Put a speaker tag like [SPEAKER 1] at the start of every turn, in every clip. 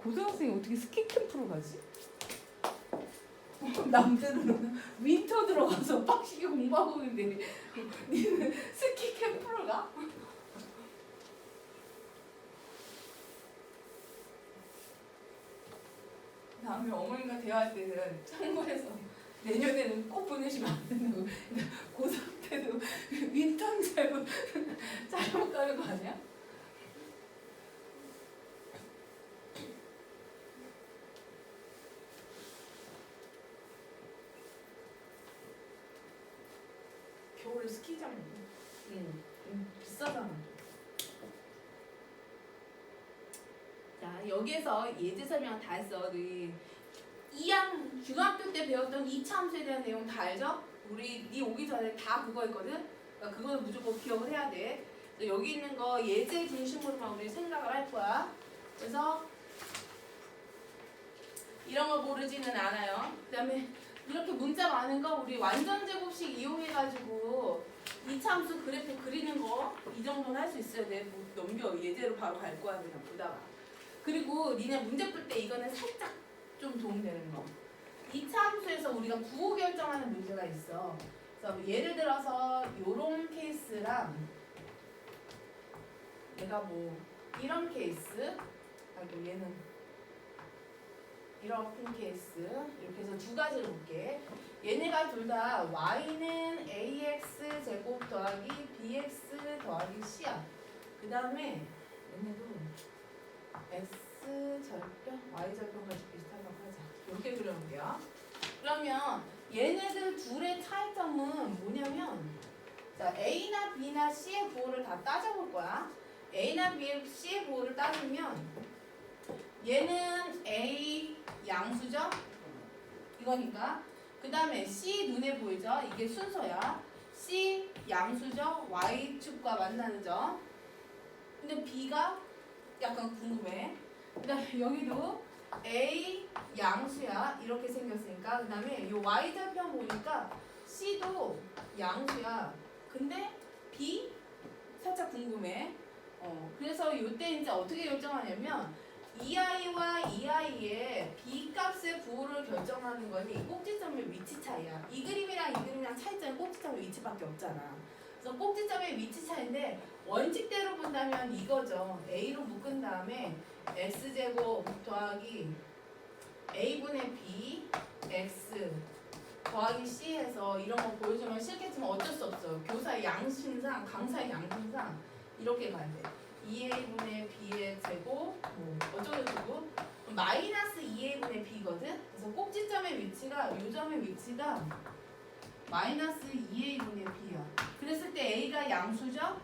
[SPEAKER 1] 고등학생이 어떻게 스키 캠프로 가지? 남들은 윈터 들어가서 빡시게 공부하고 있는데 니는 스키 캠프로 가? 다음에 어머님과 대화할 때는 참고해서 내년에는 꼭 보내시면 안 된다고. 고3 때도 윈터인 줄 알고 잘못 가는 거 아니야? 겨울에 스키장 비싸잖아. 자, 여기에서 예제 설명 다 했어. 우리 2학 중학교 때 배웠던 2차 함수에 대한 내용 다 알죠? 우리 네 오기 전에 다 그거 했거든. 그러니까 그거는 무조건 기억을 해야 돼. 여기 있는 거 예제 중심으로만 우리 생각을 할 거야. 그래서 이런 거 모르지는 않아요. 그다음에 이렇게 문자 많은 거 우리 완전 제곱식 이용해가지고 2차 함수 그래프 그리는 거 이 정도는 할 수 있어야 돼. 뭐 넘겨. 예제로 바로 갈 거야. 그냥 보다가. 그리고 니네 문제 풀 때 이거는 살짝 좀 도움되는 거. 2차 함수에서 우리가 부호 결정하는 문제가 있어. 그래서 예를 들어서 요런 케이스랑 내가 뭐 이런 케이스, 아이고 얘는 이런 케이스 이렇게 해서 두 가지를 볼게. 얘네가 둘 다 y는 ax 제곱 더하기 bx 더하기 c야. 그 다음에 얘네도 x 절편 y 절편까지 비슷하다고 하자. 이렇게 그려볼게요. 그러면 얘네들 둘의 차이점은 뭐냐면 자 a나 b나 c의 부호를 다 따져볼 거야. a나 b의 c의 부호를 따지면 얘는 a 양수죠? 이거니까. 그 다음에 c 눈에 보이죠? 이게 순서야. c 양수죠? y축과 만나는 점. 근데 b가 약간 궁금해. 그 다음에 여기도 a 양수야. 이렇게 생겼으니까. 그 다음에 이 y절편 보니까 c도 양수야. 근데 b 살짝 궁금해. 그래서 이때 이제 어떻게 결정하냐면 이 아이와 이 아이의 b 값의 부호를 결정하는 건 이 꼭지점의 위치 차이야. 이 그림이랑 이 그림이랑 차이점은 꼭지점의 위치밖에 없잖아. 그래서 꼭지점의 위치 차이인데 원칙대로 본다면 이거죠. a로 묶은 다음에 x제곱 더하기 a분의 b x 더하기 c 해서 이런 거 보여주면 싫겠지만 어쩔 수 없어. 교사의 양심상, 강사의 양심상 이렇게 가야 돼. 2a분의 b의 제곱 뭐 어쩌고저쩌고 마이너스 2a분의 b거든. 그래서 꼭지점의 위치가 요 점의 위치가 마이너스 2a분의 b야. 그랬을 때 a가 양수죠?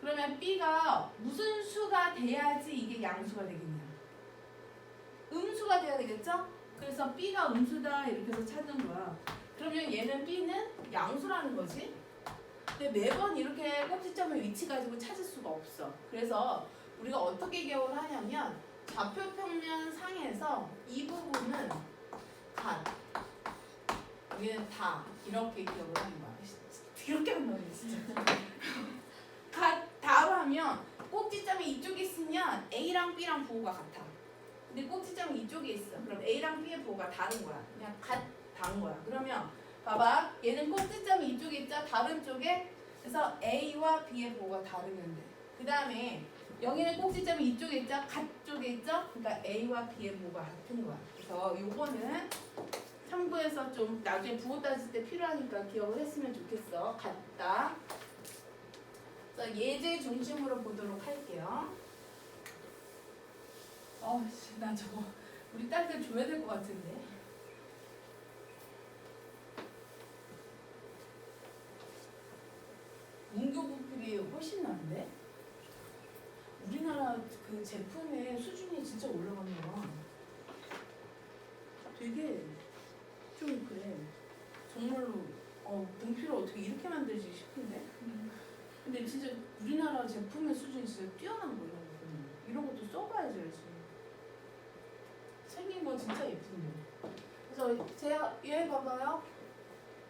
[SPEAKER 1] 그러면 b가 무슨 수가 돼야지 이게 양수가 되겠냐? 음수가 돼야 되겠죠? 그래서 b가 음수다 이렇게 해서 찾는 거야. 그러면 얘는 b는 양수라는 거지. 근데 매번 이렇게 꼭지점의 위치 가지고 찾을 수가 없어. 그래서 우리가 어떻게 기억을 하냐면 좌표평면 상에서 이 부분은 갓, 여기는 다 이렇게 기억을 하는 거야. 이렇게 한다고 진짜. 갓, 다로 하면 꼭지점이 이쪽에 있으면 A랑 B랑 부호가 같아. 근데 꼭지점이 이쪽에 있어. 그럼 A랑 B의 부호가 다른 거야. 그냥 갓, 다른 거야. 그러면 봐봐. 얘는 꼭지점이 이쪽에 있죠? 다른 쪽에. 그래서 A와 B의 부호가 다르면 돼. 그 다음에 여기는 꼭지점이 이쪽에 있죠? 갓 쪽에 있죠? 그러니까 A와 B의 부호가 같은 거야. 그래서 요거는 참고해서 좀 나중에 부호 따질 때 필요하니까 기억을 했으면 좋겠어. 같다. 그래서 예제 중심으로 보도록 할게요. 나 저거 우리 딸들 줘야 될 것 같은데. 문교 부필이 훨씬 나은데? 우리나라 그 제품의 수준이 진짜 올라가는 거야. 되게 좀 그래. 정말로 문필을 어떻게 이렇게 만들지 싶은데? 근데 진짜 우리나라 제품의 수준이 진짜 뛰어난 거 이런 것도 써봐야지 알지. 생긴 건 진짜 예쁜데. 그래서 제가 얘 봐봐요.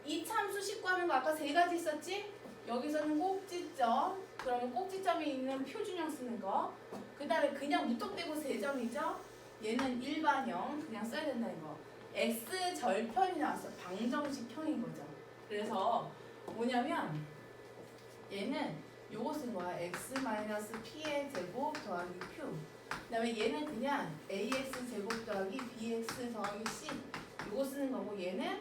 [SPEAKER 1] 이 참수 식구하는 거 아까 세 가지 있었지? 여기서는 꼭지점, 그러면 꼭지점이 있는 표준형 쓰는 거. 그 다음에 그냥 무턱대고 세 점이죠? 얘는 일반형 그냥 써야 된다 이거. x 절편이 나왔어. 방정식형인 거죠. 그래서 뭐냐면 얘는 요거 쓴 거야. x-p의 제곱 더하기 q. 그다음에 얘는 그냥 ax 제곱 더하기 bx 더하기 c 요거 쓰는 거고, 얘는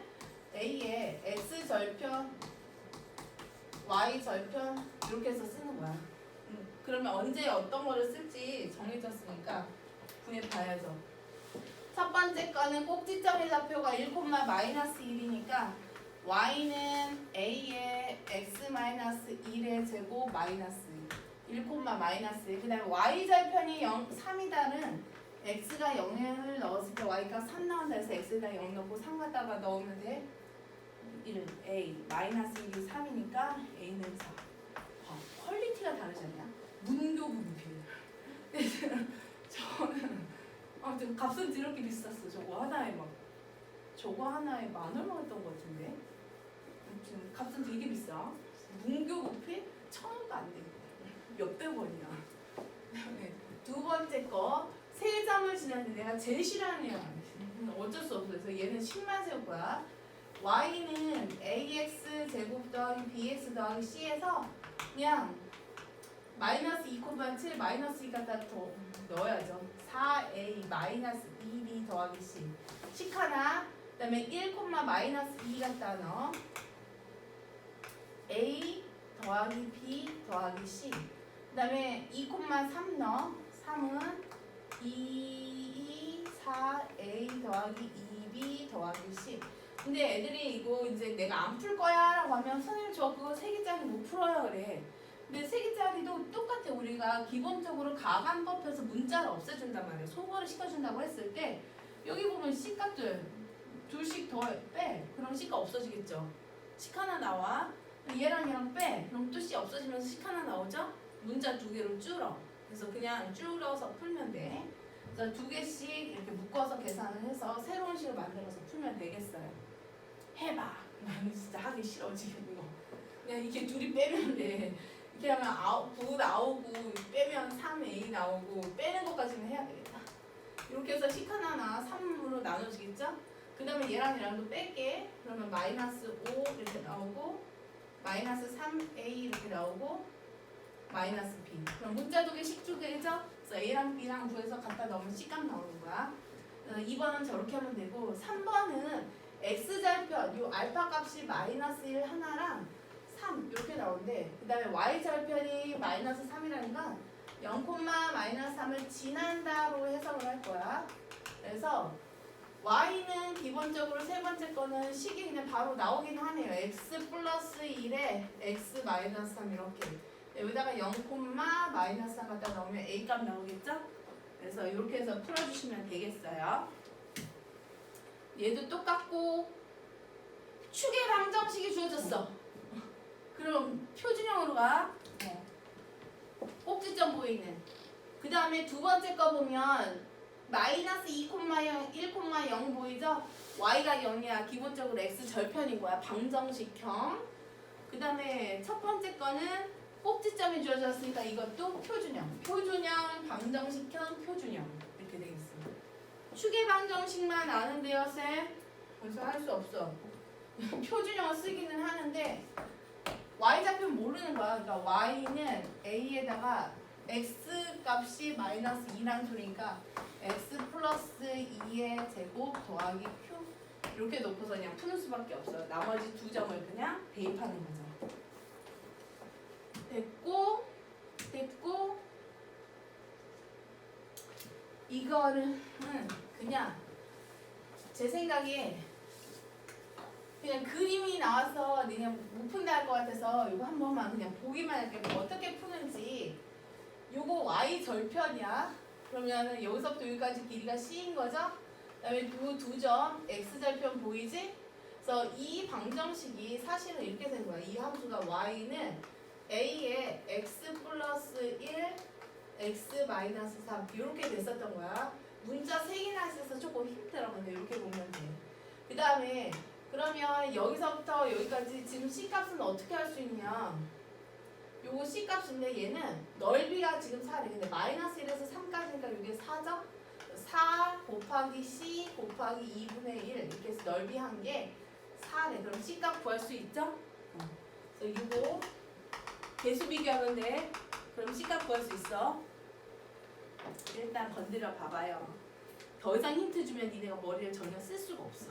[SPEAKER 1] a의 x 절편 y 절편 이렇게 해서 쓰는 거야. 그러면 언제 어떤 거를 쓸지 정해졌으니까 구해봐야죠. 첫 번째 거는 꼭지점의 좌표가 1,-1이니까 y는 a의 x-1의 제곱 마이너스 1, 마이너스. 그 다음에 y절편이 3이다는 x가 0을 넣었을 때 y가 3 나온다 해서 x에다 0 넣고 3 갖다가 넣으면 돼. 1, a, 마이너스 1이 3이니까 a는 4. 퀄리티가 다르지 않냐? 문교분필. 저는 아무튼 값은 드럽게 비쌌어. 저거 하나에 만 얼마였던 것 같은데. 아무튼 값은 되게 비싸. 문교분필 1,000원도 안 돼. 몇백 원이야. 그다음에 두 번째 거 3점을 지났는데 내가 제일 싫어하는 애야. 어쩔 수 없어. 그래서 얘는 10만 세울 거야. y는 ax 제곱 더하기 bx 더하기 c에서 그냥 마이너스 2,7 마이너스 2 갖다 더 넣어야죠. 4a 마이너스 2b 더하기 c 식 하나. 그 다음에 1, 마이너스 2 갖다 넣어. a 더하기 b 더하기 c. 그 다음에 2,3 넣어. 3은 2, 4a 더하기 2b 더하기 c. 근데 애들이 이거 이제 내가 안 풀 거야 라고 하면 선생님 저 그거 3개짜리 못 풀어요 그래. 근데 3개짜리도 똑같아. 우리가 기본적으로 가간법에서 문자를 없애준단 말이야. 소거를 시켜준다고 했을 때 여기 보면 C값들 둘씩 더 빼. 그럼 C가 없어지겠죠. 식 하나 나와. 얘랑 얘랑 빼. 그럼 또 C 없어지면서 식 하나 나오죠. 문자 2개로 줄어. 그래서 그냥 줄여서 풀면 돼. 그래서 2개씩 이렇게 묶어서 계산을 해서 새로운 식을 만들어서 풀면 되겠어요. 해봐. 나는 진짜 하기 싫어 지금 이거. 그냥 이렇게 둘이 빼면 돼. 이렇게 하면 9 나오고 빼면 3a 나오고 빼는 것까지는 해야 되겠다. 이렇게 해서 식 하나나 3으로 나눠지겠죠? 그 다음에 얘랑 얘랑도 뺄게. 그러면 마이너스 5 이렇게 나오고 마이너스 3a 이렇게 나오고 마이너스 b. 그럼 문자 2개씩 2개죠? 그래서 a랑 b랑 구해서 갖다 넣으면 C값 나오는 거야. 2번은 저렇게 하면 되고 3번은 x절편 요 알파 값이 마이너스 1 하나랑 3 이렇게 나오는데 그 다음에 y절편이 마이너스 3이라니까 0, 마이너스 3을 지난다로 해석을 할 거야. 그래서 y는 기본적으로 세 번째 거는 식이 그냥 바로 나오긴 하네요. x 플러스 1에 x 마이너스 3 이렇게. 여기다가 0, 마이너스 3 갖다 넣으면 a 값 나오겠죠? 그래서 이렇게 해서 풀어주시면 되겠어요. 얘도 똑같고 축의 방정식이 주어졌어. 그럼 표준형으로 가. 꼭지점 보이는. 그 다음에 두 번째 거 보면 마이너스 2,0 1,0 보이죠? y가 0이야. 기본적으로 x 절편인 거야. 방정식형. 그 다음에 첫 번째 거는 꼭지점이 주어졌으니까 이것도 표준형. 표준형, 방정식형, 표준형. 이렇게 되겠어. 축의 방정식만 아는데요, 쌤? 그래서 할 수 없어. 표준형을 쓰기는 하는데 y좌표는 모르는 거야. 그러니까 y는 a에다가 x 값이 마이너스 2란 소리니까 x 플러스 2의 제곱 더하기 q 이렇게 놓고서 그냥 푸는 수밖에 없어요. 나머지 두 점을 그냥 대입하는 거죠. 됐고 이거는 그냥 제 생각에 그냥 그림이 나와서 그냥 못 푼다 할 것 같아서 이거 한 번만 그냥 보기만 할게요. 뭐 어떻게 푸는지. 요거 y 절편이야. 그러면 여기서부터 여기까지 길이가 c인 거죠? 그 다음에 이 두 점 x 절편 보이지? 그래서 이 방정식이 사실은 이렇게 된 거야. 이 함수가 y는 a의 x 플러스 1 x 마이너스 3 이렇게 됐었던 거야. 문자 3개나 있어서 조금 힘들어. 근데 이렇게 보면 돼. 그 다음에 그러면 여기서부터 여기까지 지금 C값은 어떻게 할 수 있냐. 요거 C값인데 얘는 넓이가 지금 4래. 근데 마이너스 1에서 3까지니까 이게 4죠? 4 곱하기 C 곱하기 2분의 1 이렇게 해서 넓이 한 게 4네. 그럼 C값 구할 수 있죠? 그래서 이거 개수 비교하면 돼. 그럼 C값 구할 수 있어. 일단 건드려 봐봐요. 더 이상 힌트 주면 니네가 머리를 전혀 쓸 수가 없어.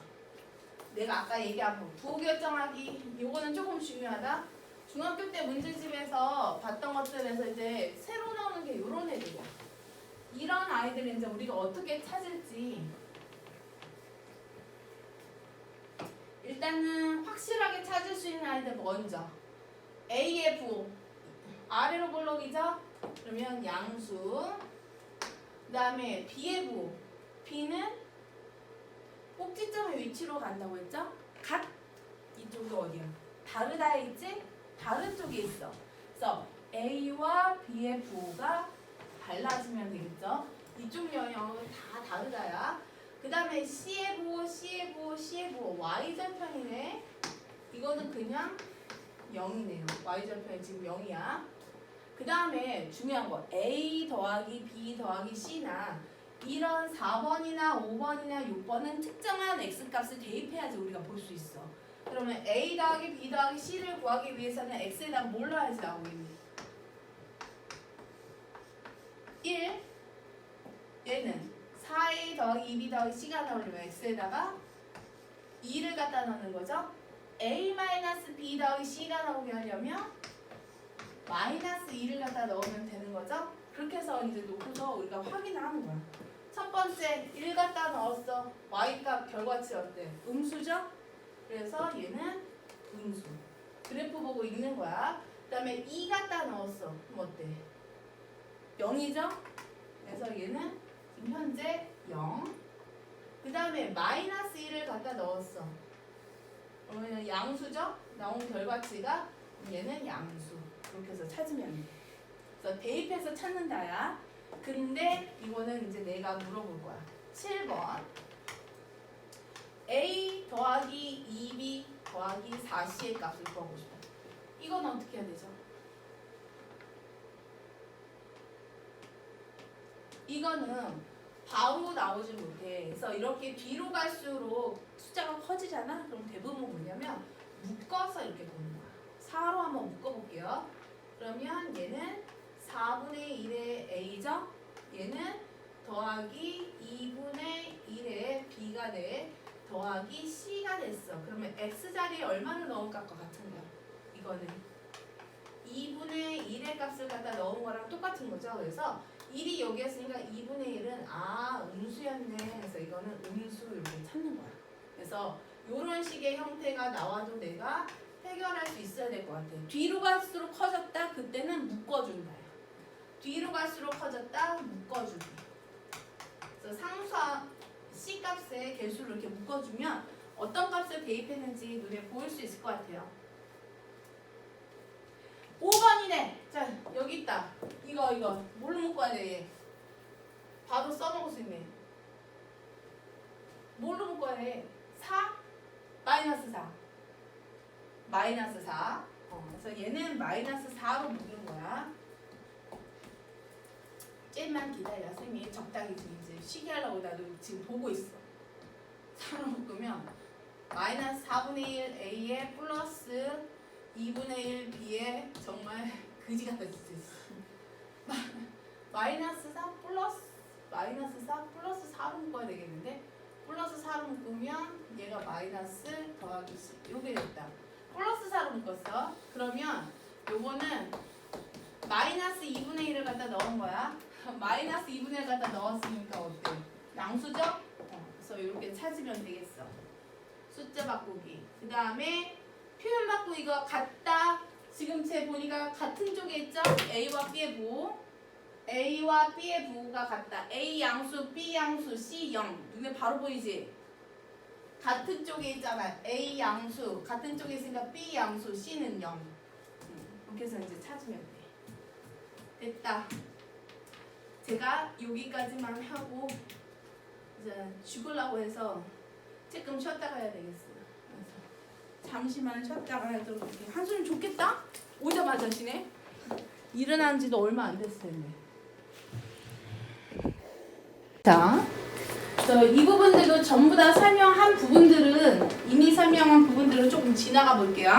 [SPEAKER 1] 내가 아까 얘기한 거 부호 결정하기 요거는 조금 중요하다. 중학교 때 문제집에서 봤던 것들에서 이제 새로 나오는 게 요런 애들이야. 이런 아이들을 이제 우리가 어떻게 찾을지 일단은 확실하게 찾을 수 있는 아이들 먼저 A의 부호 아래로 볼록이죠? 그러면 양수. 그 다음에 B의 부호 B는 꼭지점의 위치로 간다고 했죠? 갓 이쪽도 어디야? 다르다에 있지? 다른 쪽에 있어. 그래서 A와 B의 부호가 달라지면 되겠죠? 이쪽 영역은 다 다르다야. 그 다음에 C의 부호, C의 부호, C의 부호 Y절편이네. 이거는 그냥 0이네요. Y절편이 지금 0이야. 그 다음에 중요한 거 A 더하기 B 더하기 C나 이런 4번이나 5번이나 6번은 특정한 X값을 대입해야지 우리가 볼 수 있어. 그러면 A 더하기 B 더하기 C를 구하기 위해서는 X에다 뭘 넣어야지 나오겠니? 1 얘는 4A 더하기 2B 더하기 C가 나오려면 X에다가 2를 갖다 넣는 거죠. A-B 더하기 C가 나오게 하려면 마이너스 2를 갖다 넣으면 되는 거죠. 그렇게 해서 이제 놓고서 우리가 확인을 하는 거야. 첫 번째 1 갖다 넣었어. Y값 결과치 어때? 음수죠? 그래서 얘는 음수. 그래프 보고 읽는 거야. 그 다음에 2 갖다 넣었어. 그럼 어때? 0이죠? 그래서 얘는 지금 현재 0. 그 다음에 마이너스 1을 갖다 넣었어. 그러면 양수죠? 나온 결과치가 얘는 양수. 그렇게 해서 찾으면 돼. 그래서 대입해서 찾는다야. 근데 이거는 이제 내가 물어볼 거야. 7번 A 더하기 2B 더하기 4C의 값을 구하고 싶어. 이건 어떻게 해야 되죠? 이거는 바로 나오지 못해. 그래서 이렇게 뒤로 갈수록 숫자가 커지잖아? 그럼 대부분 뭐냐면 묶어서 이렇게 보는 거야. 4로 한번 묶어볼게요. 그러면 얘는 4분의 1의 A죠? 얘는 더하기 2분의 1의 B가 돼. 더하기 C가 됐어. 그러면 X자리에 얼마를 넣은 값과 같은 거야? 이거는 2분의 1의 값을 갖다 넣은 거랑 똑같은 거죠. 그래서 1이 여기 있으니까 2분의 1은 음수였네. 그래서 이거는 음수 이렇게 찾는 거야. 그래서 이런 식의 형태가 나와도 내가 해결할 수 있어야 될 것 같아. 뒤로 갈수록 커졌다. 그때는 묶어준다. 뒤로 갈수록 커졌다. 묶어주기. 그래서 상수와 C값의 개수를 이렇게 묶어주면 어떤 값을 대입했는지 눈에 보일 수 있을 것 같아요. 5번이네. 자, 여기 있다. 이거 뭘로 묶어야 돼? 얘? 바로 써먹을 수 있네. 뭘로 묶어야 돼? 4? 마이너스 4. 마이너스 4. 그래서 얘는 마이너스 4로 묶는 거야. 쟤만 기다려. 선생님이 적당히 이제 쉬게 하려고 나도 지금 보고 있어. 4로 묶으면 마이너스 4분의 1 A에 플러스 2분의 1 B에 정말 그지 같다 진짜. 마이너스 4 플러스 마이너스 4 플러스 4로 묶어야 되겠는데 플러스 4로 묶으면 얘가 마이너스 더하기 C 요게 됐다. 플러스 4로 묶었어. 그러면 요거는 마이너스 2분의 1을 갖다 넣은 거야. 마이너스 2분의 1을 갖다 넣었으니까 어때? 양수죠? 그래서 이렇게 찾으면 되겠어. 숫자 바꾸기. 그 다음에 표현 바꾸기 이거 같다. 지금 제 보니까 같은 쪽에 있죠? A와 B의 부호. A와 B의 부호가 같다. A 양수, B 양수, C 0. 눈에 바로 보이지? 같은 쪽에 있잖아. A 양수. 같은 쪽에 있으니까 B 양수, C는 0. 이렇게 해서 이제 찾으면 돼. 됐다. 제가 여기까지만 하고 이제 죽으려고 해서 조금 쉬었다 가야 되겠어요. 그래서 잠시만 쉬었다가 하도록 이렇게 한숨 좋겠다? 오자마자 쉬네? 일어난 지도 얼마 안 됐을 텐데. 자, 그래서 이 부분들도 전부 다 설명한 부분들은 이미 설명한 부분들은 조금 지나가 볼게요.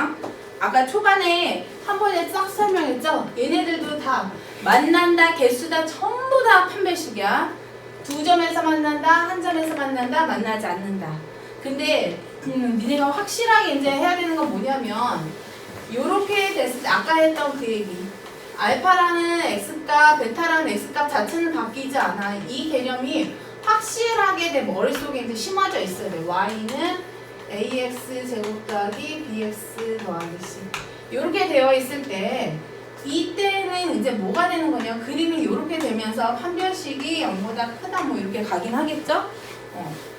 [SPEAKER 1] 아까 초반에 한 번에 싹 설명했죠? 얘네들도 다 만난다, 개수다, 전부 다 판별식이야. 두 점에서 만난다, 한 점에서 만난다, 만나지 않는다. 근데 니네가 확실하게 이제 해야 되는 건 뭐냐면 요렇게 됐을 때 아까 했던 그 얘기 알파라는 x값, 베타라는 x값 자체는 바뀌지 않아. 이 개념이 확실하게 내 머릿속에 이제 심어져 있어야 돼. y는 ax 제곱 더하기 bx 더하기 c 요렇게 되어 있을 때 이때는 이제 뭐가 되는 거냐, 그림이 이렇게 되면서 판별식이 0보다 크다 뭐 이렇게 가긴 하겠죠?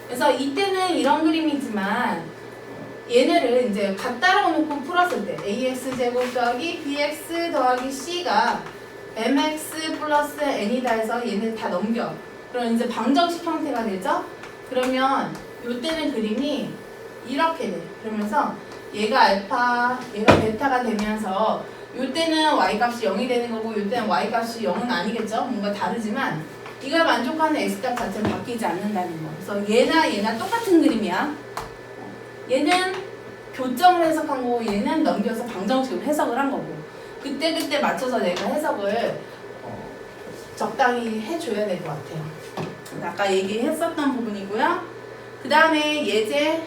[SPEAKER 1] 그래서 이때는 이런 그림이지만 얘네를 이제 갖다가 놓고 풀었을 때 ax 제곱 더하기 bx 더하기 c가 mx 플러스 n이다 해서 얘네 다 넘겨. 그럼 이제 방정식 형태가 되죠? 그러면 요때는 그림이 이렇게 돼. 그러면서 얘가 알파, 얘가 베타가 되면서 요때는 y값이 0이 되는 거고 요때는 y값이 0은 아니겠죠? 뭔가 다르지만 이걸 만족하는 x값 자체는 바뀌지 않는다는 거. 그래서 얘나 똑같은 그림이야. 얘는 교점을 해석한 거고 얘는 넘겨서 방정식으로 해석을 한 거고 그때 맞춰서 내가 해석을 적당히 해줘야 될 것 같아요. 아까 얘기했었던 부분이고요. 그 다음에 예제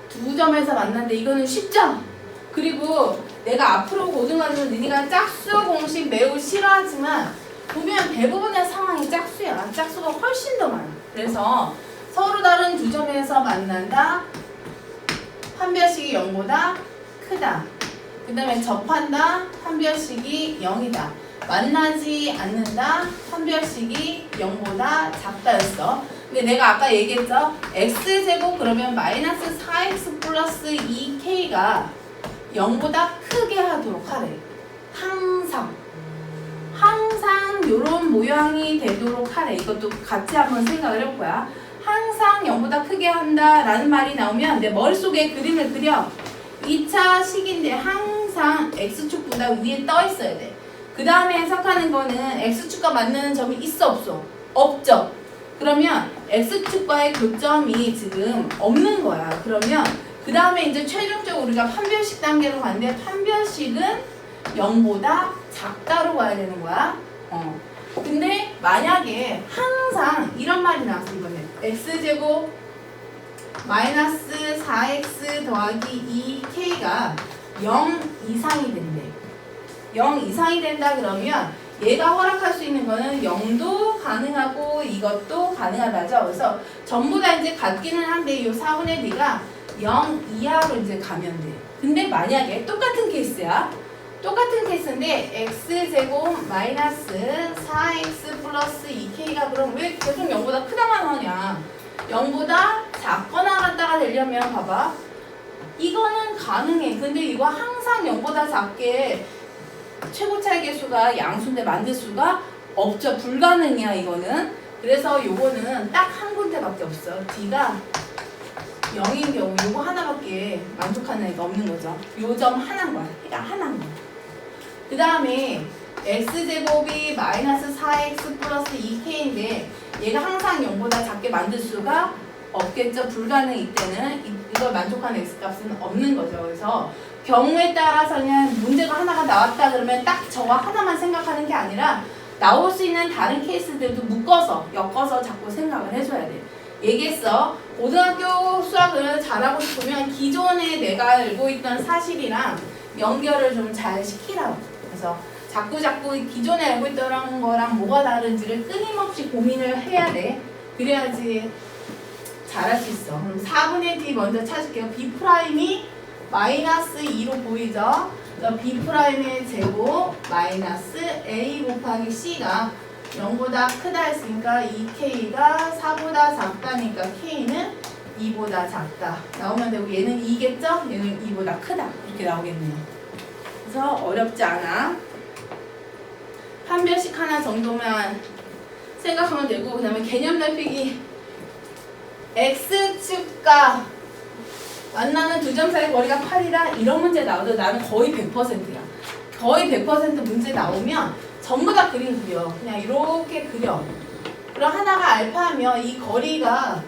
[SPEAKER 1] 두 점에서 만났는데 이거는 쉽죠? 그리고 내가 앞으로 고등학교 너희가 짝수 공식 매우 싫어하지만 보면 대부분의 상황이 짝수야. 짝수가 훨씬 더 많아. 그래서 서로 다른 두 점에서 만난다. 판별식이 0보다 크다. 그 다음에 접한다. 판별식이 0이다. 만나지 않는다. 판별식이 0보다 작다였어. 근데 내가 아까 얘기했죠. x제곱 그러면 마이너스 4x 플러스 2k가 0보다 크게 하도록 하래. 항상 이런 모양이 되도록 하래. 이것도 같이 한번 생각을 해볼 거야. 항상 0보다 크게 한다라는 말이 나오면 내 머릿속에 그림을 그려. 2차 식인데 항상 x축보다 위에 떠 있어야 돼. 그 다음에 해석하는 거는 x축과 만나는 점이 있어 없어? 없죠. 그러면 x축과의 교점이 지금 없는 거야. 그러면 그 다음에 이제 최종적으로 우리가 판별식 단계로 가는데 판별식은 0보다 작다로 가야 되는 거야. 근데 만약에 항상 이런 말이 나왔어 이번에 x제곱 마이너스 4x 더하기 2k가 0 이상이 된대. 0 이상이 된다 그러면 얘가 허락할 수 있는 거는 0도 가능하고 이것도 가능하다죠. 그래서 전부 다 이제 같기는 한데 이 4분의 D가 0 이하로 이제 가면 돼. 근데 만약에 똑같은 케이스야. 똑같은 케이스인데 x제곱 마이너스 4x 플러스 2k가 그럼 왜 계속 0보다 크다만 하냐. 0보다 작거나 같다가 되려면 봐봐. 이거는 가능해. 근데 이거 항상 0보다 작게 최고 차이 개수가 양수인데 만들 수가 없죠. 불가능이야 이거는. 그래서 요거는 딱 한 군데밖에 없어. D가 0인 경우 요거 하나밖에 만족하는 애가 없는 거죠. 요 점 하나인 거야. 그러니까 하나인 거야. 그 다음에 x제곱이 마이너스 4x 플러스 2k인데 얘가 항상 0보다 작게 만들 수가 없겠죠. 불가능. 이때는 이걸 만족하는 x값은 없는 거죠. 그래서 경우에 따라서는 문제가 하나가 나왔다 그러면 딱 저거 하나만 생각하는 게 아니라 나올 수 있는 다른 케이스들도 묶어서 엮어서 자꾸 생각을 해줘야 돼. 얘기했어. 고등학교 수학을 잘하고 싶으면 기존에 내가 알고 있던 사실이랑 연결을 좀 잘 시키라고. 그래서 자꾸 기존에 알고 있던 거랑 뭐가 다른지를 끊임없이 고민을 해야 돼. 그래야지 잘할 수 있어. 그럼 4분의 D 먼저 찾을게요. B'이 마이너스 2로 보이죠? B'의 제곱 마이너스 A 곱하기 C가 0보다 크다 했으니까 2K가 4보다 작다니까 K는 2보다 작다. 나오면 되고 얘는 2겠죠? 얘는 2보다 크다. 이렇게 나오겠네요. 그래서 어렵지 않아. 판별식 하나 정도만 생각하면 되고 그 다음에 개념 넓히기 X축과 만나는 두 점 사이 거리가 8이라 이런 문제 나와도 나는 거의 100%야. 거의 100% 문제 나오면 전부 다 그림 그려. 그냥 이렇게 그려. 그럼 하나가 알파면 이 거리가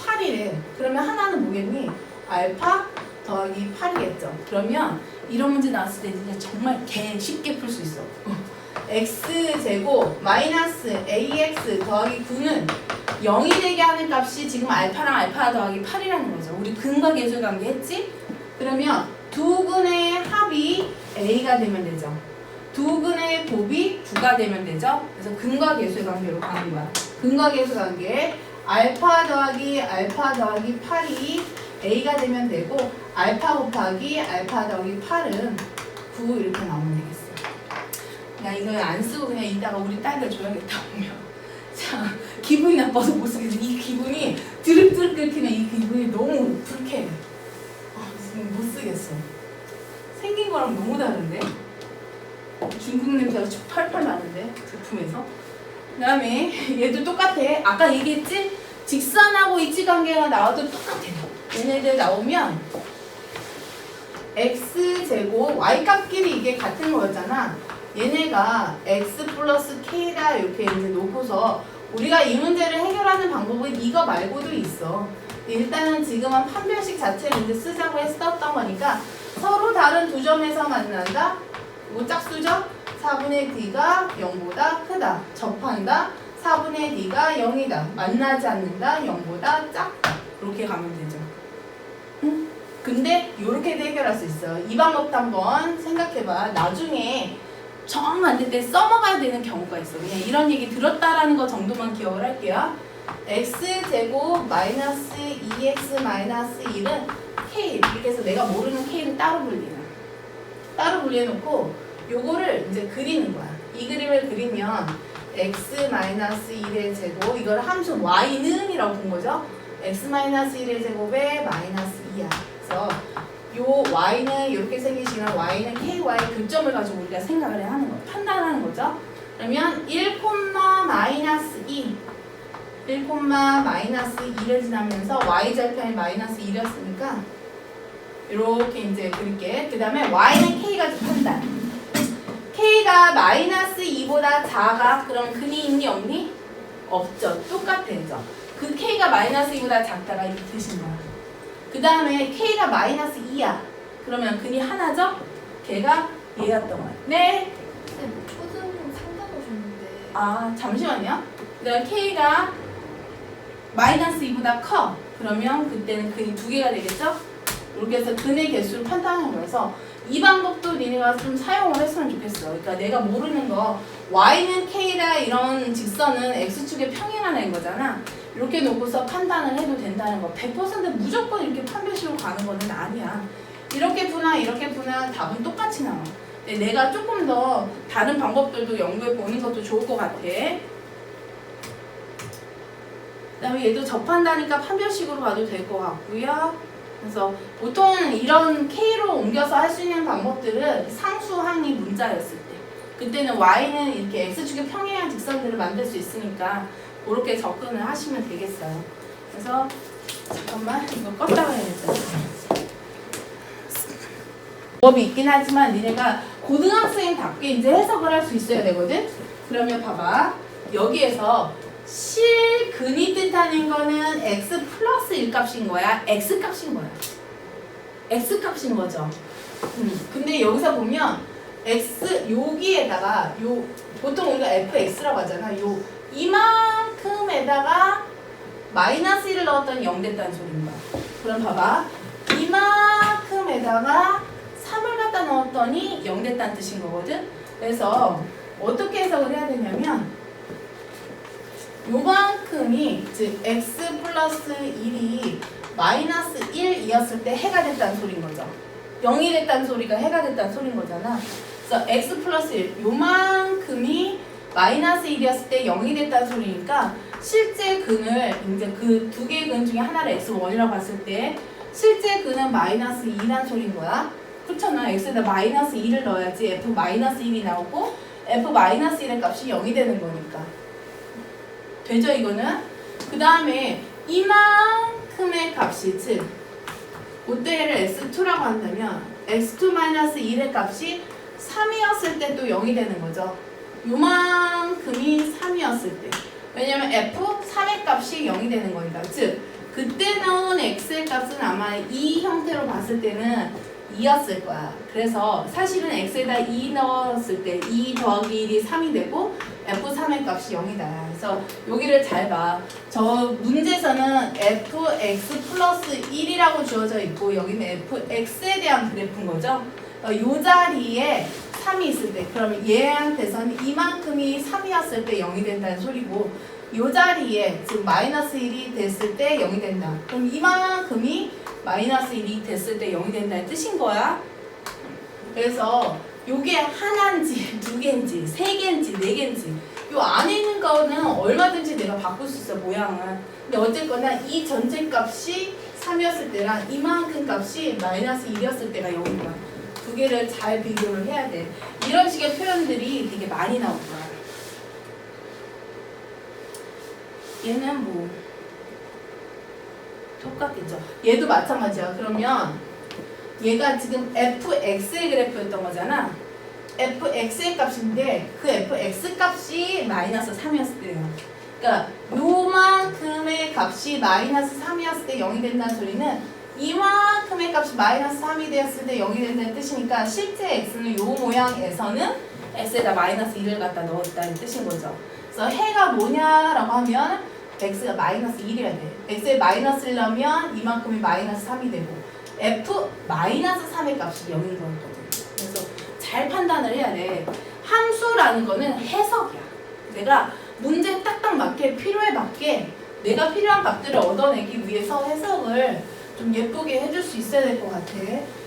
[SPEAKER 1] 8이래. 그러면 하나는 뭐겠니? 알파 더하기 8이겠죠. 그러면 이런 문제 나왔을 때 진짜 정말 개 쉽게 풀 수 있어. x제곱 마이너스 ax 더하기 9는 0이 되게 하는 값이 지금 알파랑 알파 더하기 8이라는 거죠. 우리 근과 계수 관계 했지? 그러면 두 근의 합이 a가 되면 되죠. 두 근의 곱이 9가 되면 되죠. 그래서 근과 계수의 관계로 가는 거야. 근과 계수 관계 알파 더하기 8이 a가 되면 되고 알파 곱하기 알파 더하기 8은 9 이렇게 나오면 되겠어. 그냥 이거 안 쓰고 그냥 이따가 우리 딸들 줘야겠다 보면. 자, 기분이 나빠서 못 쓰겠어. 이 기분이 드륵드륵 끓기는 이 기분이 너무 불쾌해. 못 쓰겠어. 생긴 거랑 너무 다른데? 중국 냄새가 팔팔 나는데 제품에서. 그 다음에 얘도 똑같아. 아까 얘기했지? 직선하고 이치관계가 나와도 똑같아. 얘네들 나오면 x제곱 y값끼리 이게 같은 거였잖아. 얘네가 x 플러스 k다 이렇게 이제 놓고서 우리가 이 문제를 해결하는 방법은 이거 말고도 있어. 일단은 지금은 판별식 자체를 이제 쓰자고 했었던 거니까 서로 다른 두 점에서 만난다. 이거 짝수죠? 4분의 d가 0보다 크다. 접한다. 4분의 d가 0이다. 만나지 않는다. 0보다 작다. 이렇게 가면 되죠. 응? 근데 이렇게도 해결할 수 있어. 이 방법도 한번 생각해봐. 나중에 정 안 될 때 써먹어야 되는 경우가 있어. 그냥 이런 얘기 들었다라는 거 정도만 기억을 할게요. x제곱 마이너스 2x 마이너스 1은 k 이렇게 해서 내가 모르는 k를 따로 분리해놓고 요거를 이제 그리는 거야. 이 그림을 그리면 x 마이너스 1의 제곱 이걸 함수 y는 이라고 본 거죠. x 마이너스 1의 제곱에 마이너스 2야. 그래서 요 y는 이렇게 생기시면 y는 ky의 교점을 가지고 우리가 생각을 해야 하는 거야. 판단하는 거죠. 그러면 1, 마이너스 2 1, 마이너스 2를 지나면서 y절편이 마이너스 1이었으니까 이렇게 이제 그릴게. 그 다음에 y는 k가 판단. k가 마이너스 2보다 작아. 그럼 근이 있니 없니? 없죠. 똑같아죠. 그 k가 마이너스 2보다 작다가 이렇게 드신 거야. 그 다음에 k가 마이너스 2야. 그러면 근이 하나죠? 걔가 얘였던 거야. 네?
[SPEAKER 2] 쌤, 초등 상담 오셨는데.
[SPEAKER 1] 아, 잠시만요. 그 다음에 k가 마이너스 2보다 커. 그러면 그때는 근이 두 개가 되겠죠? 이렇게 해서 근의 개수를 판단하는 거여서 이 방법도 니네가 좀 사용을 했으면 좋겠어. 그러니까 내가 모르는 거 y는 k다 이런 직선은 x축에 평행하는 거잖아. 이렇게 놓고서 판단을 해도 된다는 거. 100% 무조건 이렇게 판별식으로 가는 거는 아니야. 이렇게 푸나 답은 똑같이 나와. 근데 내가 조금 더 다른 방법들도 연구해 보는 것도 좋을 것 같아. 그 다음에 얘도 접한다니까 판별식으로 가도 될 것 같고요. 그래서 보통 이런 K로 옮겨서 할 수 있는 방법들은 상수항이 문자였을 때 그때는 Y는 이렇게 X축에 평행한 직선들을 만들 수 있으니까 그렇게 접근을 하시면 되겠어요. 그래서 잠깐만 이거 껐다가 해야겠다. 방법이 있긴 하지만 니네가 고등학생답게 이제 해석을 할 수 있어야 되거든. 그러면 봐봐. 여기에서 실근이 뜻하는 거는 x 플러스 1값인 거야? x 값인 거야? x 값인 거죠. 근데 여기서 보면 x 여기에다가 요 보통 우리가 fx라고 하잖아. 요 이만큼에다가 마이너스 1을 넣었더니 0 됐다는 소리인 거야. 그럼 봐봐. 이만큼에다가 3을 갖다 넣었더니 0 됐다는 뜻인 거거든. 그래서 어떻게 해석을 해야 되냐면 요만큼이 즉 x 플러스 1이 마이너스 1이었을 때 해가 됐다는 소린 거죠. 0이 됐다는 소리가 해가 됐다는 소린 거잖아. 그래서 x 플러스 1 요만큼이 마이너스 1이었을 때 0이 됐다는 소리니까 실제 근을 이제 그 두 개의 근 중에 하나를 x1이라고 봤을 때 실제 근은 마이너스 2라는 소린 거야. 그렇잖아. x에다 마이너스 2를 넣어야지 f 마이너스 1이 나오고 f 마이너스 1의 값이 0이 되는 거니까. 되죠 이거는? 그 다음에 이만큼의 값이 즉 그때를 x2라고 한다면 x2-1의 값이 3이었을 때 또 0이 되는 거죠. 요만큼이 3이었을 때 왜냐면 f3의 값이 0이 되는 거니까. 즉 그때 나온 x의 값은 아마 이 형태로 봤을 때는 2였을 거야. 그래서 사실은 x에다 2 넣었을 때 2 더하기 1이 3이 되고 f3의 값이 0이다. 그래서 여기를 잘 봐. 저 문제에서는 fx 플러스 1이라고 주어져 있고 여기는 fx에 대한 그래프인 거죠. 이 자리에 3이 있을 때 그러면 얘한테서는 이만큼이 3이었을 때 0이 된다는 소리고 이 자리에 즉 마이너스 1이 됐을 때 0이 된다. 그럼 이만큼이 마이너스 1이 됐을 때 0이 된다는 뜻인 거야. 그래서 요게 하나인지 두 개인지 세 개인지 네 개인지 요 안에 있는 거는 얼마든지 내가 바꿀 수 있어 모양은. 근데 어쨌거나 이 전체 값이 3이었을 때랑 이만큼 값이 마이너스 1이었을 때가 0인 거야. 두 개를 잘 비교를 해야 돼. 이런 식의 표현들이 되게 많이 나올 거야. 얘는 뭐 똑같겠죠. 얘도 마찬가지야. 그러면 얘가 지금 fx의 그래프였던 거잖아. fx의 값인데 그 fx 값이 마이너스 3이었을 때예요. 그러니까 요만큼의 값이 마이너스 3이었을 때 0이 된다는 소리는 이만큼의 값이 마이너스 3이 되었을 때 0이 된다는 뜻이니까 실제 x는 요 모양에서는 x에다 마이너스 1을 갖다 넣었다는 뜻인 거죠. 그래서 해가 뭐냐라고 하면 x가 마이너스 1이어야 돼. x에 마이너스를 넣으면 이만큼이 마이너스 3이 되고 f 마이너스 3의 값이 0인 거거든. 그래서 잘 판단을 해야 돼. 함수라는 거는 해석이야. 내가 문제에 딱딱 맞게 필요에 맞게 내가 필요한 값들을 얻어내기 위해서 해석을 좀 예쁘게 해줄 수 있어야 될 것 같아.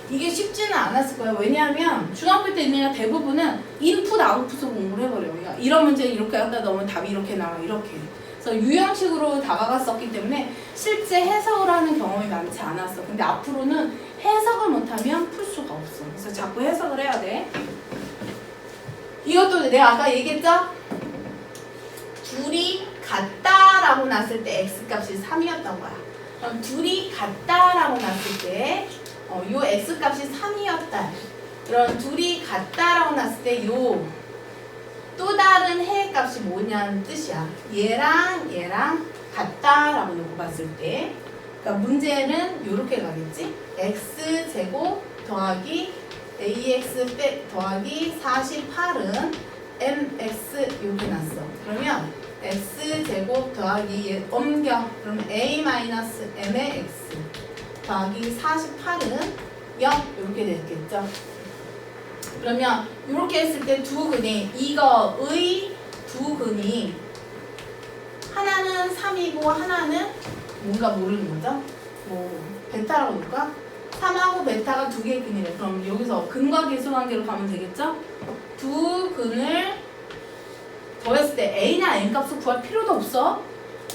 [SPEAKER 1] 이게 쉽지는 않았을 거야. 왜냐하면 중학교 때 있는 대부분은 인풋 아웃풋을 공부를 해버려요. 그러니까 이런 문제 이렇게 하다 넣으면 답이 이렇게 나와 이렇게. 그래서 유형식으로 다가갔었기 때문에 실제 해석을 하는 경험이 많지 않았어. 근데 앞으로는 해석을 못하면 풀 수가 없어. 그래서 자꾸 해석을 해야 돼. 이것도 내가 아까 얘기했죠? 둘이 같다라고 났을 때 x값이 3이었던 거야. 그럼 둘이 같다라고 났을 때 요 x값이 3이었다. 그럼 둘이 같다라고 났을 때 요 또 다른 해의 값이 뭐냐는 뜻이야. 얘랑 같다라고 놓고 봤을 때 그러니까 문제는 요렇게 가겠지. x제곱 더하기 ax 더하기 48은 mx 이렇게 났어. 그러면 x제곱 더하기 옮겨. 그럼 a-m의 x 더하기 48은 0 이렇게 됐겠죠. 그러면 이렇게 했을 때 두 근이 이거의 두 근이 하나는 3이고 하나는 뭔가 모르는 거죠. 뭐 베타라고 볼까? 3하고 베타가 두 개의 근이래. 그럼 여기서 근과 계수관계로 가면 되겠죠? 두 근을 더했을 때 a나 m 값을 구할 필요도 없어.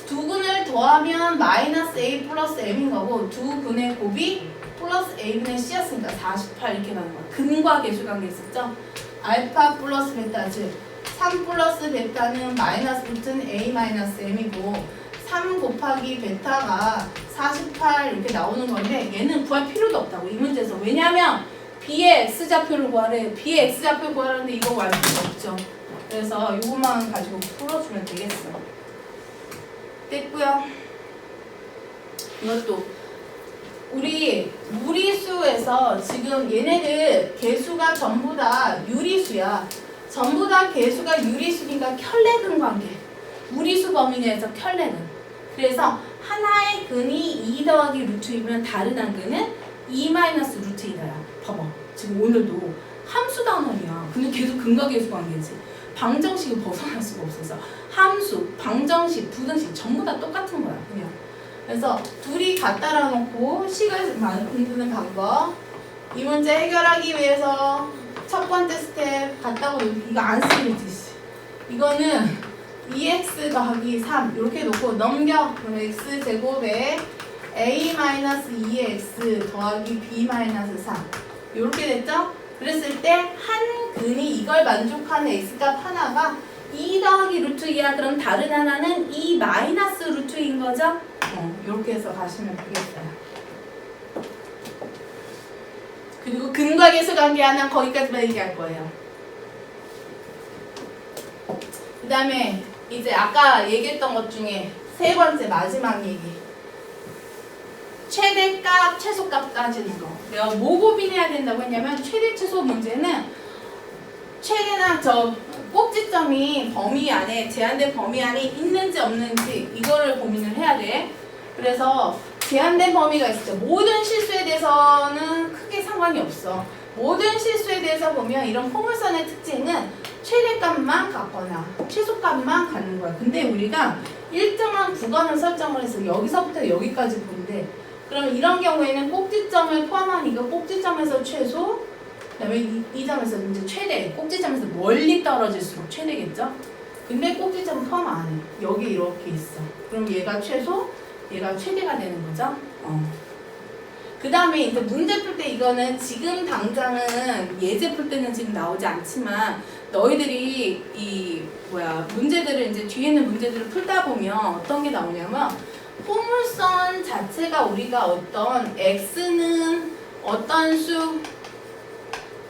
[SPEAKER 1] 두 근을 더하면 마이너스 a 플러스 m인 거고 두 근의 곱이 플러스 a분의 c였으니까 48 이렇게 가는 거야. 근과 계수관계 있었죠? 알파 플러스 베타 즉 3 플러스 베타는 마이너스 붙은 a 마이너스 m이고 3 곱하기 베타가 48 이렇게 나오는 건데 얘는 구할 필요도 없다고 이 문제에서. 왜냐하면 b의 x좌표를 구하래. b의 x좌표를 구하라는데 이거 구할 필요 없죠. 그래서 이것만 가지고 풀어주면 되겠어. 됐고요. 이것도 우리 무리수에서 지금 얘네들 개수가 전부 다 유리수야. 전부 다 개수가 유리수니까 켤레근 관계. 무리수 범위 내에서 켤레근. 그래서 하나의 근이 2 더하기 루트 2면 다른 한 근은 2 마이너스 루트 2다야. 봐봐. 지금 오늘도 함수 단원이야. 근데 계속 근과 계수 관계지. 방정식을 벗어날 수가 없어서 함수, 방정식, 부등식 전부 다 똑같은 거야. 그냥. 그래서 둘이 같다라 놓고 식을 만드는 방법. 이 문제 해결하기 위해서 첫 번째 스텝 같다고 이거 안 쓰겠지. 이거는 2x 더하기 3 이렇게 놓고 넘겨. 그럼 x 제곱에 a-2x 더하기 b-3 이렇게 됐죠? 그랬을 때 한 근이 이걸 만족하는 x값 하나가 2 더하기 루트 2야. 그럼 다른 하나는 2 마이너스 루트 2인 거죠? 이렇게 해서 가시면 되겠어요. 그리고 근과 계수 관계 하나 거기까지만 얘기할 거예요. 그 다음에 이제 아까 얘기했던 것 중에 세 번째 마지막 얘기. 최대값, 최소값 따지는 거. 내가 뭐 고민해야 된다고 했냐면 최대, 최소 문제는 최대나 저 꼭지점이 범위 안에 제한된 범위 안에 있는지 없는지 이거를 고민을 해야 돼. 그래서 제한된 범위가 있죠. 모든 실수에 대해서는 크게 상관이 없어. 모든 실수에 대해서 보면 이런 포물선의 특징은 최대값만 갖거나 최소값만 갖는 거야. 근데 우리가 일정한 구간을 설정을 해서 여기서부터 여기까지 본대. 그럼 이런 경우에는 꼭지점을 포함하니까 꼭지점에서 최소, 그다음에 이 점에서 이제 최대, 꼭지점에서 멀리 떨어질수록 최대겠죠? 근데 꼭지점 포함 안 해. 여기 이렇게 있어. 그럼 얘가 최소, 얘가 최대가 되는 거죠? 그 다음에 이제 문제 풀 때 이거는 지금 당장은 예제 풀 때는 지금 나오지 않지만 너희들이 문제들을 이제 뒤에 있는 문제들을 풀다 보면 어떤 게 나오냐면 포물선 자체가 우리가 어떤 x는 어떤 수에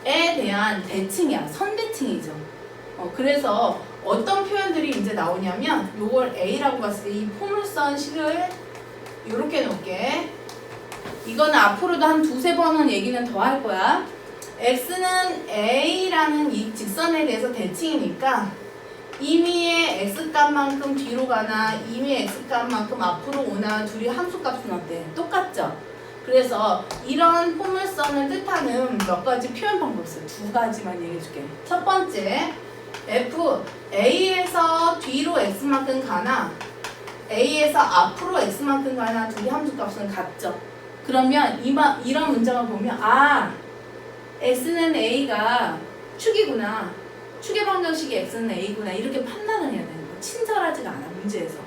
[SPEAKER 1] 대한 대칭이야. 선대칭이죠. 그래서 어떤 표현들이 이제 나오냐면 요걸 a라고 봤을 때 이 포물선 식을 이렇게 놓을게. 이거는 앞으로도 한 두세 번은 얘기는 더 할 거야. x는 a라는 이 직선에 대해서 대칭이니까 임의의 x값만큼 뒤로 가나 임의의 x값만큼 앞으로 오나 둘이 함수값은 어때? 똑같죠? 그래서 이런 포물선을 뜻하는 몇 가지 표현 방법이 있어요. 두 가지만 얘기해 줄게. 첫 번째, f a에서 뒤로 x만큼 가나 a에서 앞으로 x만큼 가나 둘이 함수값은 같죠? 그러면 이런 문장을 보면 x는 a가 축이구나. 축의 방정식이 x는 a구나. 이렇게 판단을 해야 되는 거야. 친절하지가 않아, 문제에서.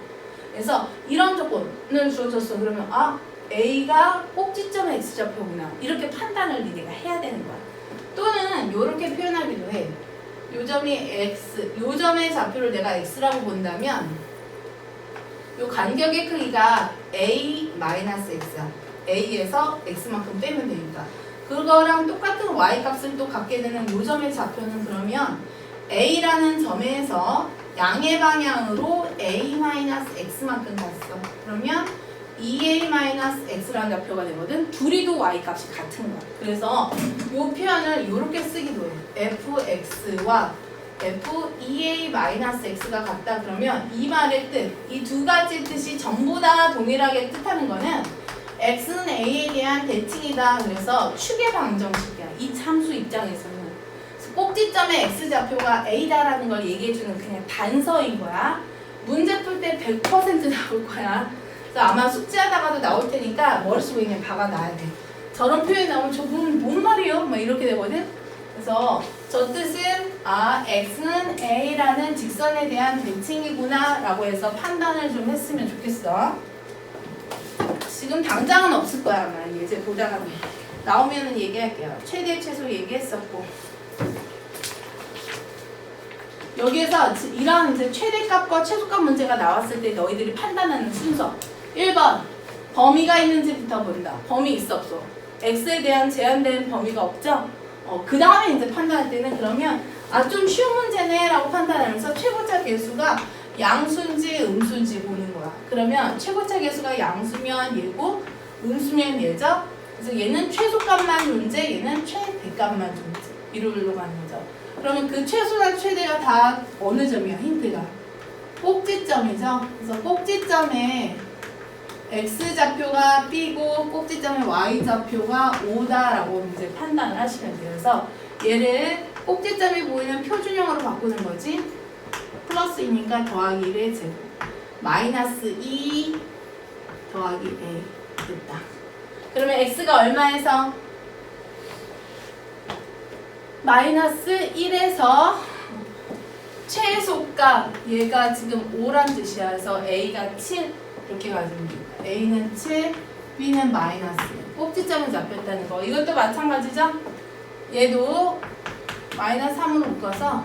[SPEAKER 1] 그래서 이런 조건을 주어졌어. 그러면 a가 꼭지점의 x좌표구나. 이렇게 판단을 니네가 해야 되는 거야. 또는 이렇게 표현하기도 해. 요 점이 x, 요 점의 좌표를 내가 x라고 본다면 요 간격의 크기가 a-x야. a에서 x만큼 빼면 되니까. 그거랑 똑같은 y값을 또 갖게 되는 요 점의 좌표는 그러면 a라는 점에서 양의 방향으로 a-x만큼 갔어. 그러면 2a-x라는 좌표가 되거든. 둘이도 y값이 같은 거야. 그래서 요 표현을 이렇게 쓰기도 해. fx와 f2a-x가 같다 그러면 이 말의 뜻, 이 두 가지 뜻이 전부 다 동일하게 뜻하는 거는 x는 a에 대한 대칭이다. 그래서 축의 방정식이야. 이 참수 입장에서는. 꼭지점의 x좌표가 a다라는 걸 얘기해주는 그냥 단서인 거야. 문제 풀 때 100% 나올 거야. 그래서 아마 숙제하다가도 나올 테니까 머릿속에 그냥 박아놔야 돼. 저런 표현이 나오면 저분 뭔 말이에요? 막 이렇게 되거든. 그래서 저 뜻은 x는 a라는 직선에 대한 대칭이구나 라고 해서 판단을 좀 했으면 좋겠어. 지금 당장은 없을 거야 아마. 예제 보다가 나오면은 얘기할게요. 최대 최소 얘기했었고 여기에서 이런 이제 최대값과 최소값 문제가 나왔을 때 너희들이 판단하는 순서 1번 범위가 있는지부터 본다. 범위 있어 없어? x에 대한 제한된 범위가 없죠? 그 다음에 이제 판단할 때는 그러면 좀 쉬운 문제네 라고 판단하면서 최고차 계수가 양수인지 음수인지 보는 거야. 그러면 최고차 계수가 양수면 얘고 음수면 얘죠? 그래서 얘는 최소값만 존재, 얘는 최대값만 존재. 이리로 가는 거죠. 그러면 그 최소나 최대가 다 어느 점이야? 힌트가 꼭지점이죠. 그래서 꼭지점에 x좌표가 b고 꼭지점에 y좌표가 o다라고 이제 판단을 하시면 돼요. 그래서 얘를 꼭지점이 보이는 표준형으로 바꾸는 거지. 플러스이니까 더하기 1의 제곱 마이너스 2 더하기 a 됐다. 그러면 x가 얼마에서? 마이너스 1에서 최소값 얘가 지금 5란 뜻이야. 그래서 a가 7 이렇게 가지면 됩니다. a는 7, b는 마이너스. 꼭지점을 잡혔다는 거. 이것도 마찬가지죠? 얘도 마이너스 3으로 묶어서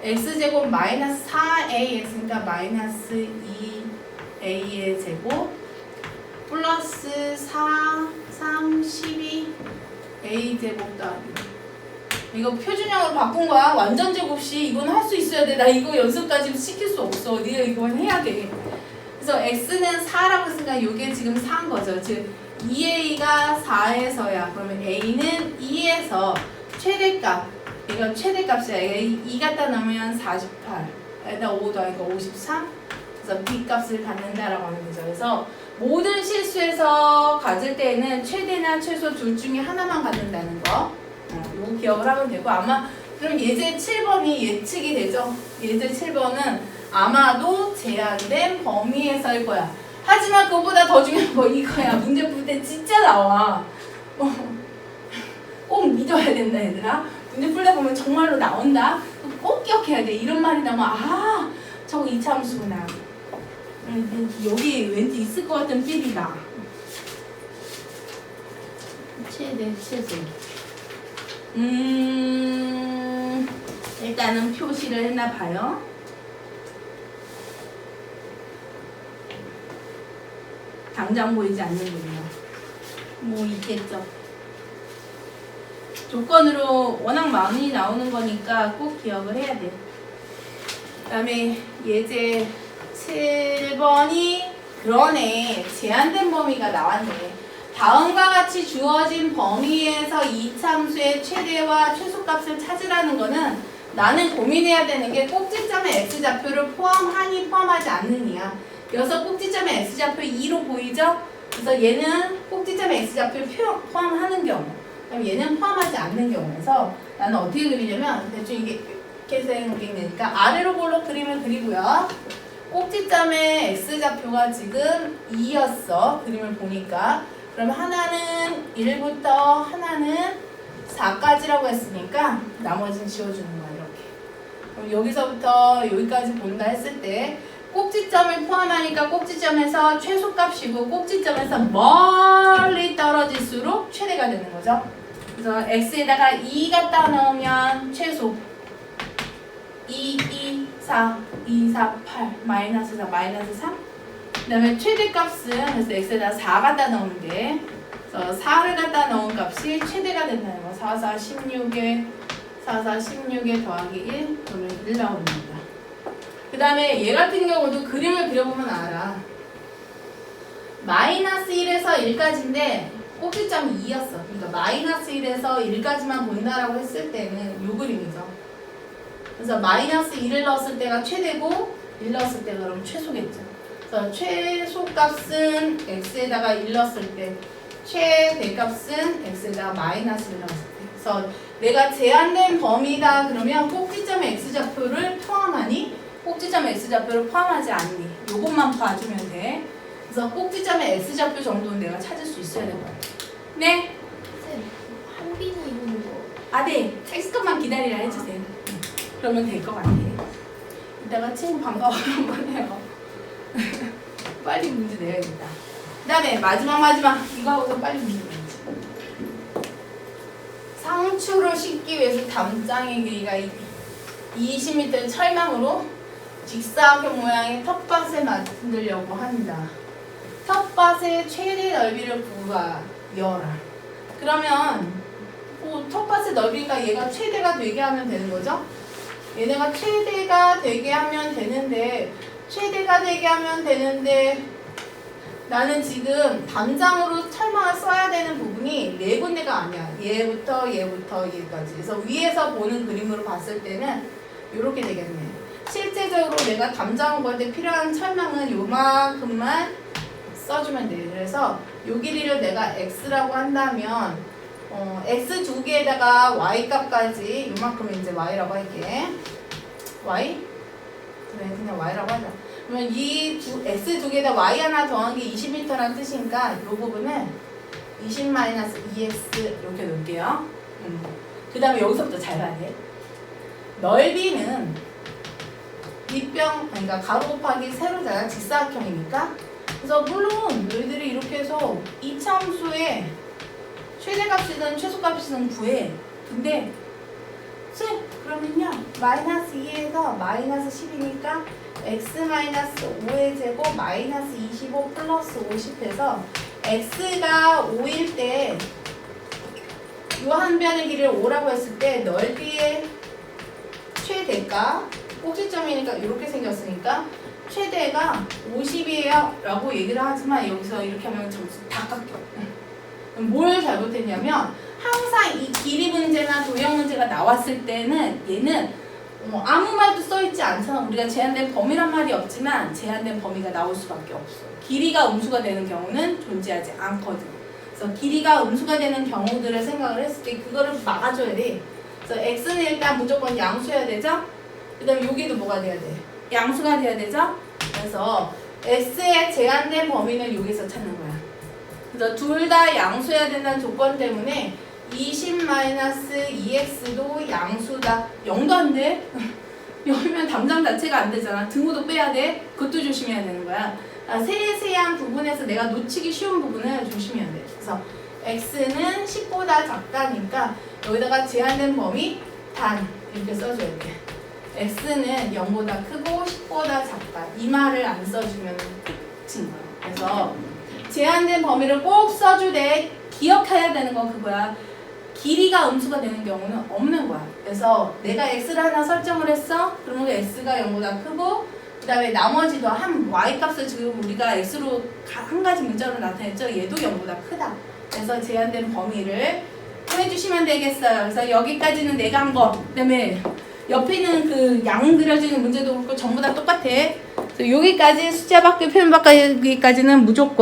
[SPEAKER 1] x제곱 마이너스 4a 했으니까 마이너스 2a의 제곱 플러스 4, 3, 12 a제곱 더하기 이거 표준형으로 바꾼 거야. 완전 제곱식 이건 할 수 있어야 돼. 나 이거 연습까지 시킬 수 없어. 네가 이건 해야 돼. 그래서 x는 4라고 했으니까 이게 지금 4인 거죠. 즉 2a가 4에서야. 그러면 a는 2에서 최대값. 이거 최대값이야. 2 갖다 넣으면 48. 여기다 5 더하니까 53. 그래서 b 값을 갖는다라고 하는 거죠. 그래서 모든 실수에서 가질 때에는 최대나 최소 둘 중에 하나만 갖는다는 거. 이거 기억을 하면 되고 아마 그럼 예제 7번이 예측이 되죠. 예제 7번은 아마도 제한된 범위에서일 거야. 하지만 그거보다 더 중요한 거 이거야. 문제 풀 때 진짜 나와. 꼭 믿어야 된다 얘들아. 문제 풀다 보면 정말로 나온다. 꼭 기억해야 돼. 이런 말이 나오면 아 저거 이차함수구나. 여기 왠지 있을 것 같은 필이 나. 최대 최소. 일단은 표시를 했나 봐요. 당장 보이지 않는군요. 뭐 있겠죠. 조건으로 워낙 많이 나오는 거니까 꼭 기억을 해야 돼. 그 다음에 예제 7번이 그러네. 제한된 범위가 나왔네. 다음과 같이 주어진 범위에서 이참수의 최대와 최소값을 찾으라는 거는 나는 고민해야 되는 게 꼭지점의 x좌표를 포함하니 포함하지 않느냐. 여기서 꼭지점의 x좌표 2로 보이죠? 그래서 얘는 꼭지점의 x좌표를 포함하는 경우, 그럼 얘는 포함하지 않는 경우에서 나는 어떻게 그리냐면 대충 이렇게 생기니까 아래로 볼록 그림을 그리고요. 꼭지점의 x좌표가 지금 2였어. 그림을 보니까. 그럼 하나는 1부터 하나는 4까지라고 했으니까 나머지는 지워주는 거야. 이렇게. 그럼 여기서부터 여기까지 본다 했을 때 꼭지점을 포함하니까 꼭지점에서 최소값이고 꼭지점에서 멀리 떨어질수록 최대가 되는 거죠. 그래서 x에다가 2 갖다 넣으면 최소 2, 2, 4, 2, 4, 8, 마이너스 4, 마이너스 3. 그 다음에 최대값은 그래서 x에다 4 갖다 넣으면 돼. 그래서 4를 갖다 넣은 값이 최대가 된다는 거. 4, 4, 16에 4, 4, 16에 더하기 1 그러면 1 나옵니다. 그 다음에 얘 같은 경우도 그림을 그려보면 알아. 마이너스 1에서 1까지인데 꼭지점이 2였어. 그러니까 마이너스 1에서 1까지만 본다라고 했을 때는 요 그림이죠. 그래서 마이너스 1을 넣었을 때가 최대고 1 넣었을 때가 그럼 최소겠죠. 그래서 최소값은 x에다가 1 넣었을 때, 최대값은 x에다가 마이너스 1 넣었을 때. 그래서 내가 제한된 범위다 그러면 꼭지점의 x좌표를 포함하니? 꼭지점의 x좌표를 포함하지 않니? 요것만 봐주면 돼. 그래서 꼭지점의 x좌표 정도는 내가 찾을 수 있어야 될 것 같아. 네?
[SPEAKER 2] 쌤, 한비는 이거는 뭐?
[SPEAKER 1] 아, 네. 잠깐만 기다리라 해주세요. 그러면 될 것 같아. 이따가 친구 반가워라 한번 해요. 빨리 문제 내야겠다. 그 다음에 마지막 이거 하고서 빨리 문제 내야지. 상추를 싣기 위해서 담장의 길이가 20m 철망으로 직사각형 모양의 텃밭을 만들려고 한다. 텃밭의 최대 넓이를 구하여라. 그러면 텃밭의 넓이가 얘가 최대가 되게 하면 되는 거죠? 얘네가 최대가 되게 하면 되는데 나는 지금 담장으로 철망을 써야 되는 부분이 네 군데가 아니야. 얘부터 얘까지. 그래서 위에서 보는 그림으로 봤을 때는 이렇게 되겠네. 실제적으로 내가 담장을 볼 때 필요한 철망은 요만큼만 써주면 돼. 그래서 요 길이를 내가 x라고 한다면 x 두 개에다가 y 값까지 요만큼은 이제 y라고 할게. y? 그래 그냥 y라고 하자. 그러면 이 x 두 개에다 y 하나 더한 게 20m라는 뜻이니까 이 부분은 20-2x 이렇게 놓을게요. 그 다음에 여기서부터 잘 봐야 돼. 넓이는 밑변, 그러니까 가로 곱하기 세로잖아. 직사각형이니까. 그래서 물론 너희들이 이렇게 해서 이차함수의 최대값이든 최소값이든 구해. 근데 그러면요 마이너스 2에서 마이너스 10이니까 x 마이너스 5의 제곱 마이너스 25 플러스 50 해서 x가 5일 때 요 한 변의 길이를 5라고 했을 때 넓이의 최대가 꼭지점이니까 이렇게 생겼으니까 최대가 50이에요 라고 얘기를 하지만 여기서 이렇게 하면 점수 다 깎여. 뭘 잘못했냐면 항상 이 길이 문제나 도형 문제가 나왔을 때는 얘는 아무 말도 써있지 않잖아. 우리가 제한된 범위란 말이 없지만 제한된 범위가 나올 수밖에 없어. 길이가 음수가 되는 경우는 존재하지 않거든. 그래서 길이가 음수가 되는 경우들을 생각을 했을 때 그거를 막아줘야 돼. 그래서 x는 일단 무조건 양수여야 되죠? 그 다음에 여기도 뭐가 돼야 돼? 양수가 돼야 되죠? 그래서 x의 제한된 범위는 여기서 찾는 거야. 그래서 둘 다 양수여야 된다는 조건 때문에 20-2x도 양수다. 0도 안 돼. 0이면 담장 자체가 안 되잖아. 등호도 빼야 돼. 그것도 조심해야 되는 거야. 세세한 부분에서 내가 놓치기 쉬운 부분을 조심해야 돼. 그래서 x는 10보다 작다니까 여기다가 제한된 범위 단 이렇게 써줘야 돼. x는 0보다 크고 10보다 작다. 이 말을 안 써주면 끝인 거야. 그래서 제한된 범위를 꼭 써주되 기억해야 되는 건 그거야. 길이가 음수가 되는 경우는 없는 거야. 그래서 내가 x를 하나 설정을 했어. 그러면 x가 0보다 크고 그 다음에 나머지도 한 y값을 지금 우리가 x로 한 가지 문자로 나타냈죠. 얘도 0보다 크다. 그래서 제한된 범위를 해주시면 되겠어요. 그래서 여기까지는 내가 한 거. 그 다음에 옆에 있는 그 양 그려지는 문제도 그렇고 전부 다 똑같아. 그래서 여기까지 숫자 바퀴 표현 바퀴까지는 무조건